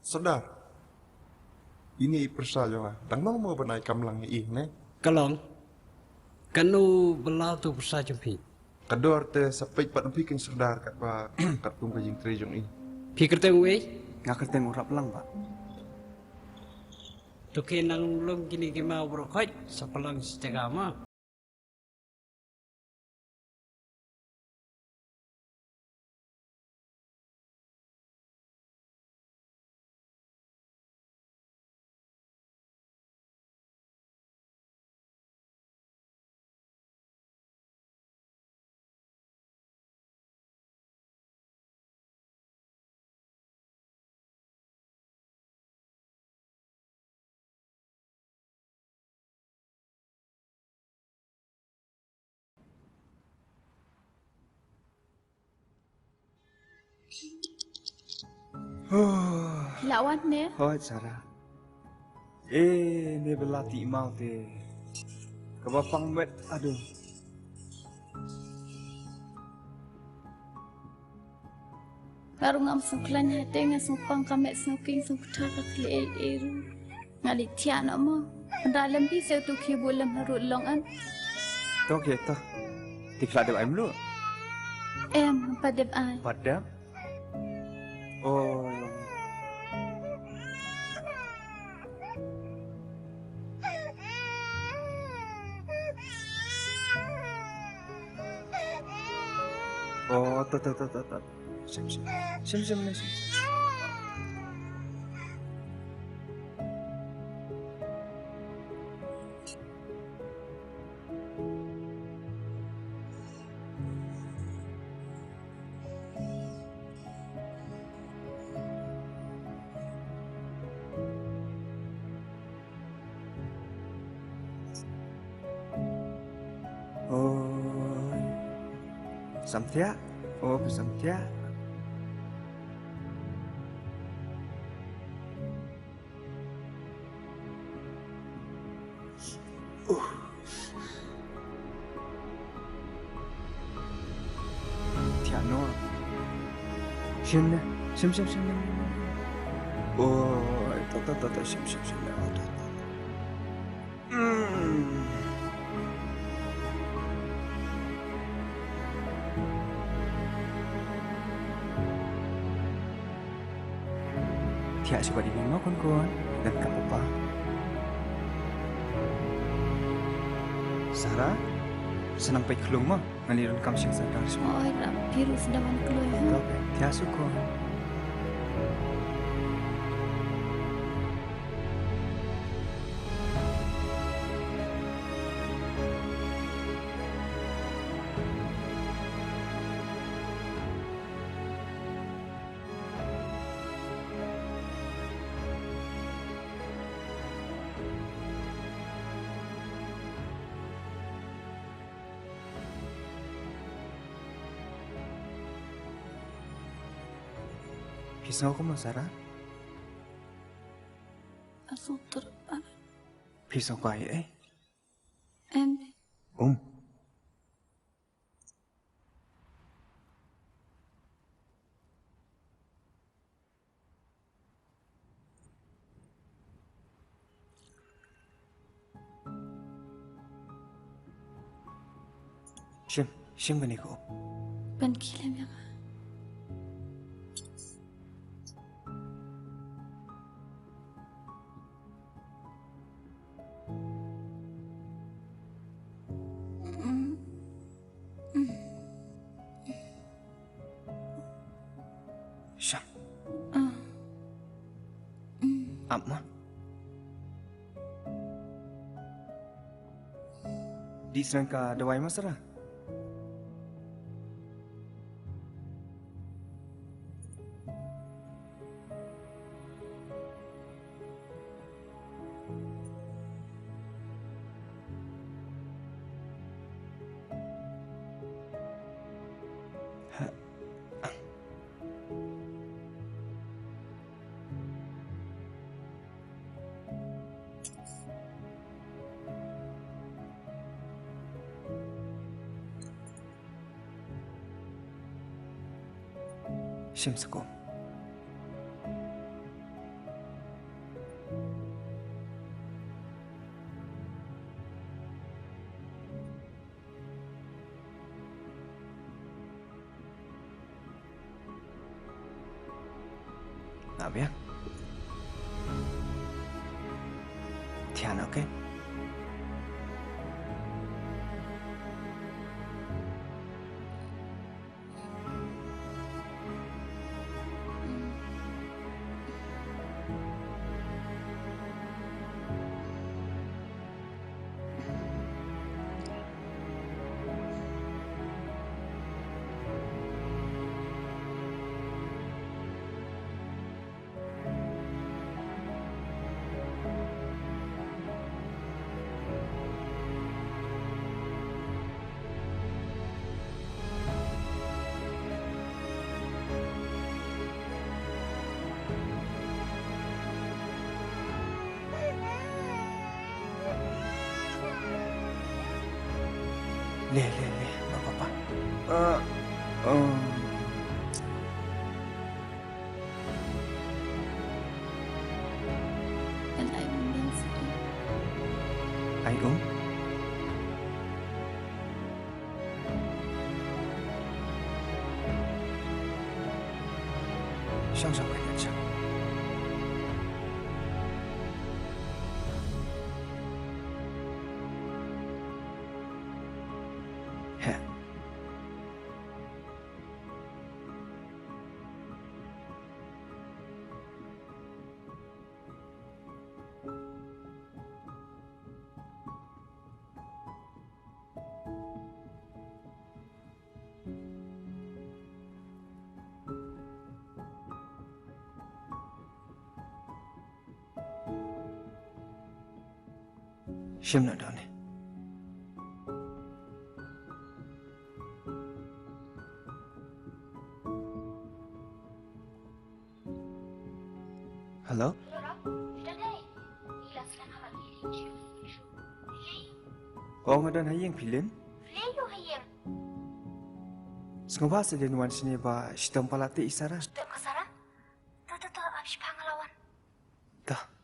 Saudara, ini persaja. Tang mau benai kamlang ini. Kalong, kanu belau tu besar jumpi. Kedor te sampai pat bikin saudara kat ba kat tunggu jing trejong ini. Pikir tengok wei, Ngak kerteng urap lang, Pak. tu kenang long kini kemau berkait sepelang setengah. Lawan ne? Hoi, Sarah. Ni belati mau te. Kebapang wet, aduh. Baru ngam suklan hati ngasupang kamek snoking sukta kakli eru. Ngali tiana mo. Dalam bisa tu kibulam harut long an. Tok ya toh. Tikla de aim lu. Padep ai. Padam. Oh. Oh, tot. Sim. Oh. Samtia. Oh, samtia. Tiano. Sim. Oh, tot. Sim. Tiak suka dibingau kon dan kak papa. Sarah, senang baik kelung mah ngalirun kam sing sadar semua. Oi ram biru sedaman keluar. Kau tiak suka. Pisau ko mo, Sarah? Asal terpa. Pisau ko ay Em. Sim ba ni ko? Ban kilam ya. Siya. Ama. Di senang ka dawai mo, Sarah? Siyam sa ko. tak ya? Tiana, okay? Leh, apa-apa. Dan ai memang sedih. Ai上上快点上。嘿。Siap nak dah ni. Halo? Oh, ngadan hayang pilin? Leyo hayang. Sengawa sedang wan sini ba sitam palate isara. Sitam kasara? Tato abis pangalawan. Dah.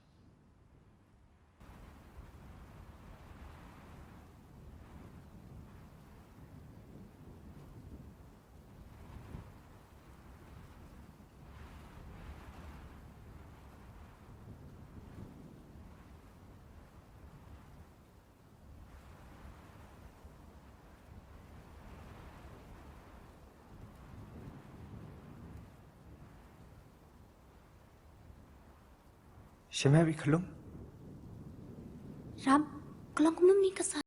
Siapa yang kelum? Ram, kalau kamu ni kasara.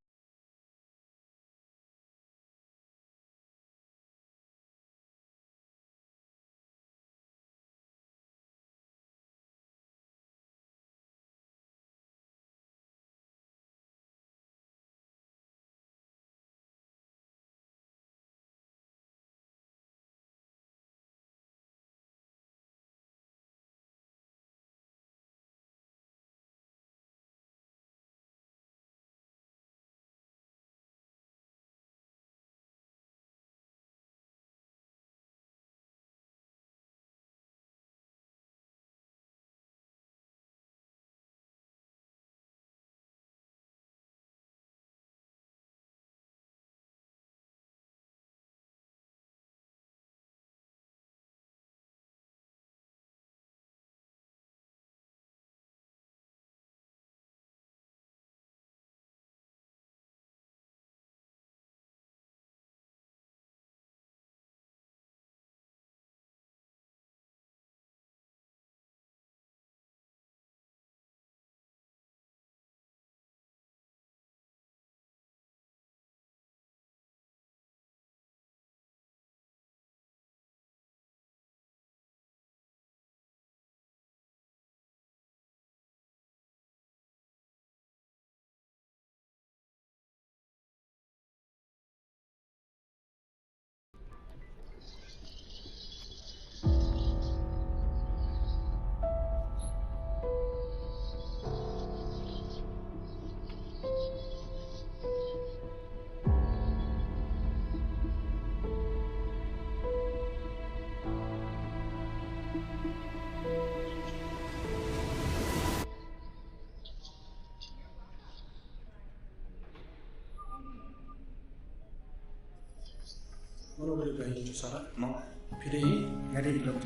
Mau. Piri ngadi belum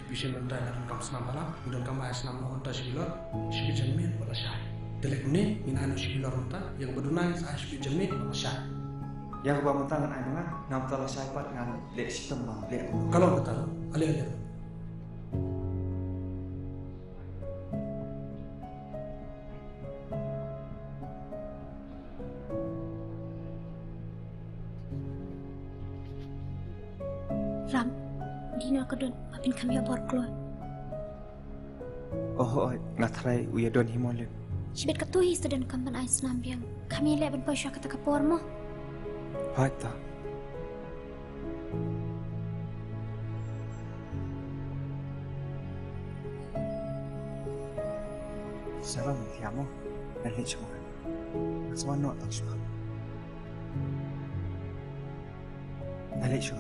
bisa mentai dalam kam senam malam dan kam ayat senam lawan tashilar shbi jamin wala syai telek ni minanu shbi lawan yang berdunai sa shbi jamin wala syai Yang ba mo tangan ay mga nam tala sa ipat ngan le sistem bang le. kalau betul alih Ram, dina ka doon, mapin kami abor keluar. Oh ngatrai uya don himolin. Sibet katuhi sa dan kampan ay senambiang. Kami leben pa siya kata kapor mo. Hai ta. Salam tiamo. Nalih siya. Aswan no tak siya. Nalih siya.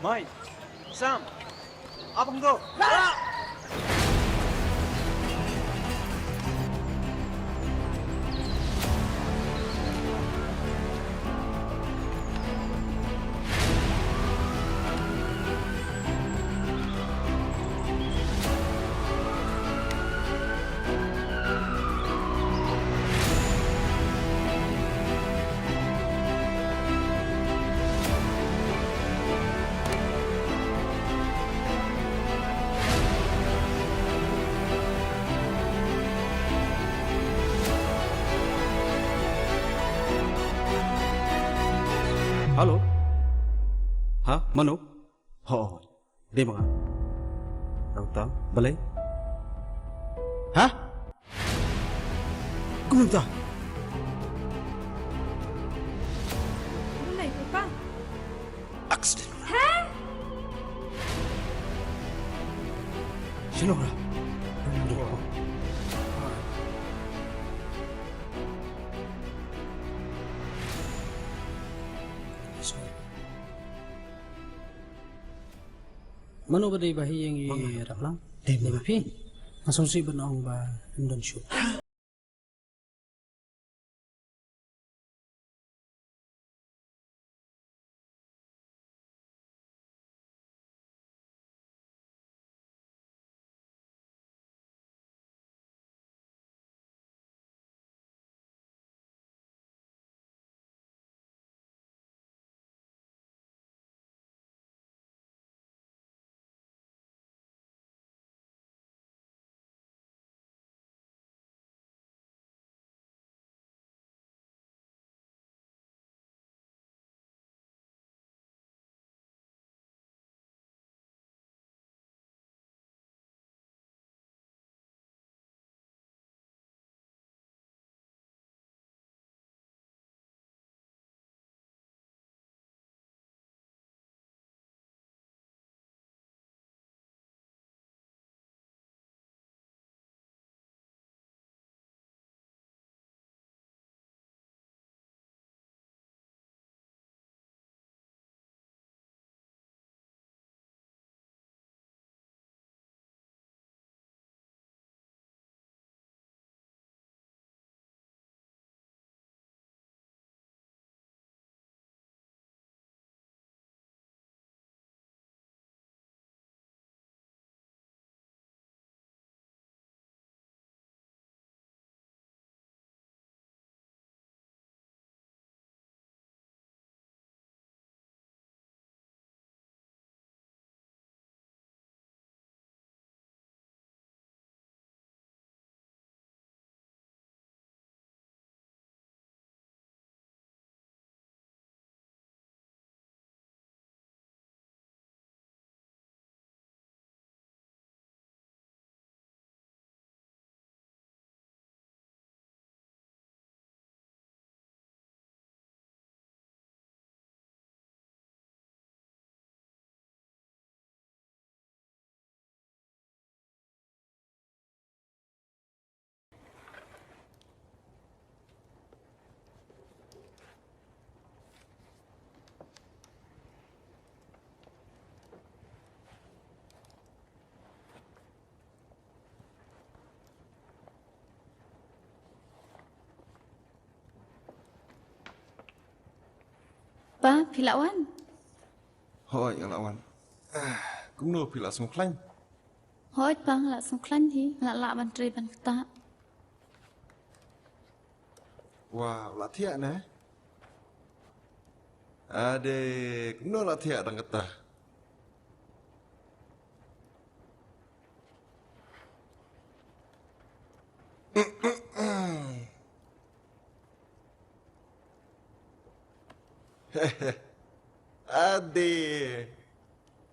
Mai, Sam, abang go. halo ha mano ho di mga Rauta balay ha kumunta Mulai papa. accident sino ka Mano ba day bahi yang i-rap lang? Di ba pi? Masungsi ba naong ba Indon shoot? Pa, pilawan. Hoi lawan. Cũng nô pila sung khanh. Hoi pang la sung klan hi, la ban tre ban ta. Wow, la thia nè. Ade, cũng nô la thia đằng kata.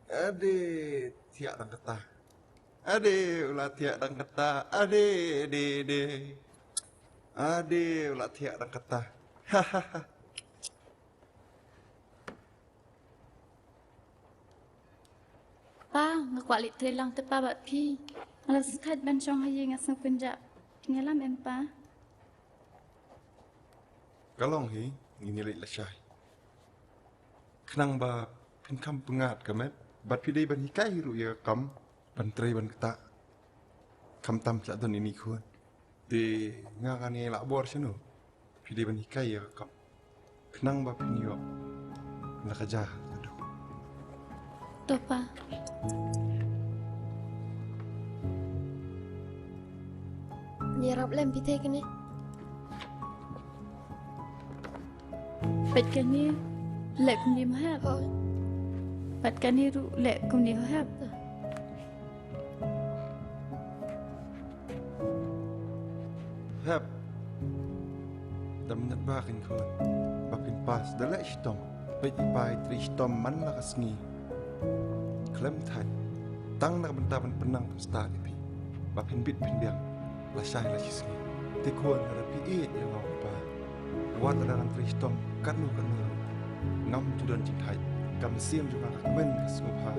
Ade, thia đằng kata. Ade, la thia đằng kata. Ade, la thia đằng kata. Pa, ngakwali tre lang te pa bat pi. Ala skat ban chong hayi ngasang Punjab. Ngalam em pa. Kalong hi, ngini lek la syai. Kenang ba pen kam pengat kamet, bat pidai ban hikai ru ya kam, ban trai ban kata. Kam tam sak ton ini kuan. Di ngakan ni lak bor sino. Pidai ban hikai ya kam. Kenang ba pin yo. La kerja. Aduh. To pa. Ni rap lem pite kene. Pet kan ni lek kum ni mahab. Oh, Pet kan ni ru lek kum ni mahab. Hab. Dam net ba kan kuan. Bapin pas dalek stom. Pet ipai tri stom man la kasngi. Klem thai. Tang nak bentaban penang sta ipi. Bapin bit pin biang. La syai la sisngi. Te kuan ada pi e yang ngau pa. Wat ada ran tri stom kanu kanu. Ngam tu dan cintai. Kam siam juga kak men kasmuha.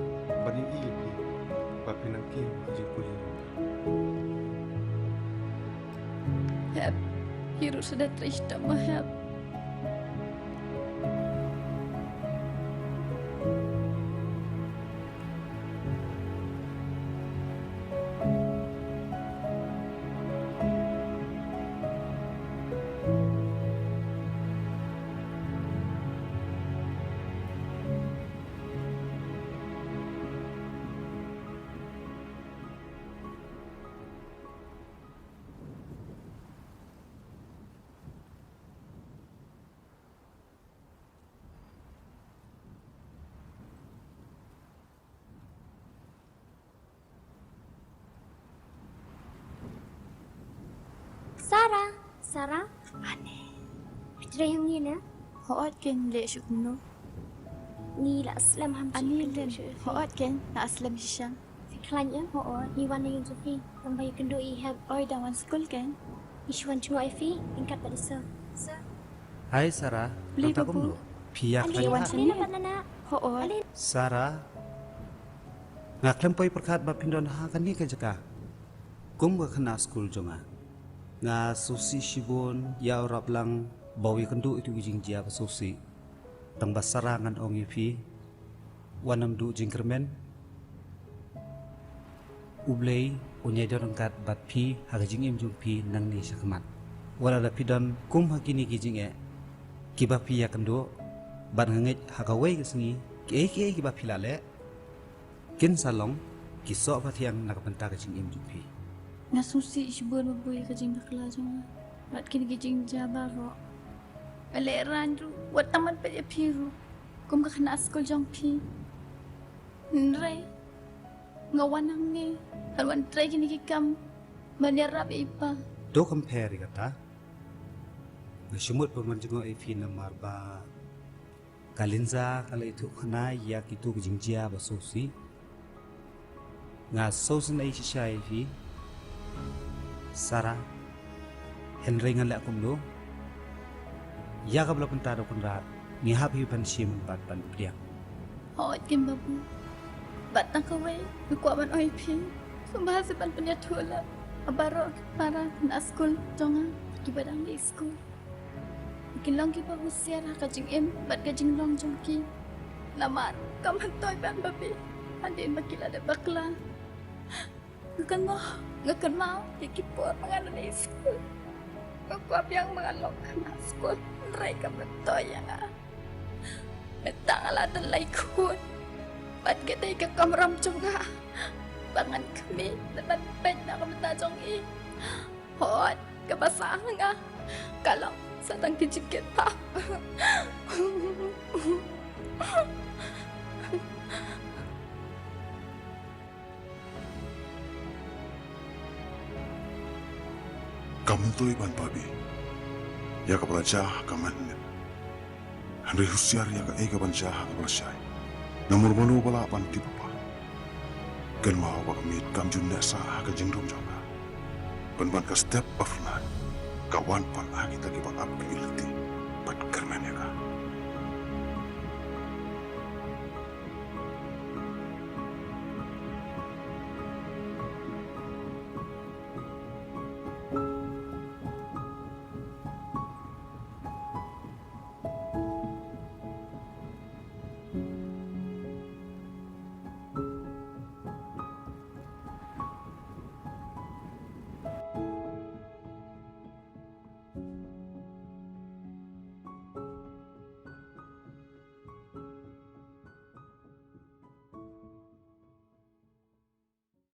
Banin i pi. Bapin ang kim jin kuliah. Hab. Hiru sudah trista mahab. Sarah. Aneh. Pitra yang ni na. Hoat ken lek syukno. Ni la aslam ham. Ani len. Hoat ken na aslam hisham. Fikran ya. Oh, ni wana yang Sofi. Tambah kendo ihab. Oi dawan school ken. Ishwan cuma Ifi. Ingkat pada sir. Sir. Hai Sarah, Beli nonton babu. kamu? Pihak Ali, Iwan kan? sini. Ali dapat nana. Hoat. Sarah, ngaklem poi perkat bapindon ha kan ni kajaka. Kum ga kena school jonga. Nga susi shibon ya rap lang bawi kendu itu gijing jia susi. Tang basarangan ong ifi. Wanam du jingkermen. Ublei unyai dorangkat bat pi hagajing im jung pi nang ni sakmat. Wala la pidon kum hakini gijing e. Kiba pi ya kendu bat ngangit hagawai kesengi ke kiba pi lale. Kin salong kisok patiang nakapenta gijing im jung pi. Nga susi ishbon baboy ka jing nakla jonga. Mat kini gijing jabaro. Aleran ru. Wat taman pa ya piru. Kum ka kena school jong pi. Nre. Nga wanang ni. Alwan try kini kikam. Manyarap ipa. Do compare kata. Ngasumut pemanjungo ifi namar ba. Kalinza kala itu kena ya kitu gijing jia basusi. Nga sosen ai shisha ifi. Sarah Henry ngan lek kumlo ya ka bla punta do kunrat ni happy pan sim bat pan priang Hoat kim babu. Batang kawai. Bikuat ban oi pi. Sumbah sepan penyatula. Abaro para na school jonga. Kibadang di school. Kilong ki babu siara ka jing em. Bat ka jing long jong ki. Lamar. Kaman toy ban babi. Andin makila de bakla. Ngakan mau dikipur menganan di school. Kuap yang mengalok na school. Mereka betul ya. Metang ala telai kun. Bat kedai ke kamram jonga. Bangan kami lebat pet nak mata jong i. Hot ke basah nga. Kalau satang kijikit pa. Kamu tu iban babi. Ya kapala jah kaman. Henry husiar ya ka ega ban jah kapala syai. Namur malu bala pan ti papa. Ken mau ba kamit kam junda sa ka jengrom jonga. Ban ka step of life. Kawan pan agi tagi ba ap ilti. Pat kermen ya ka.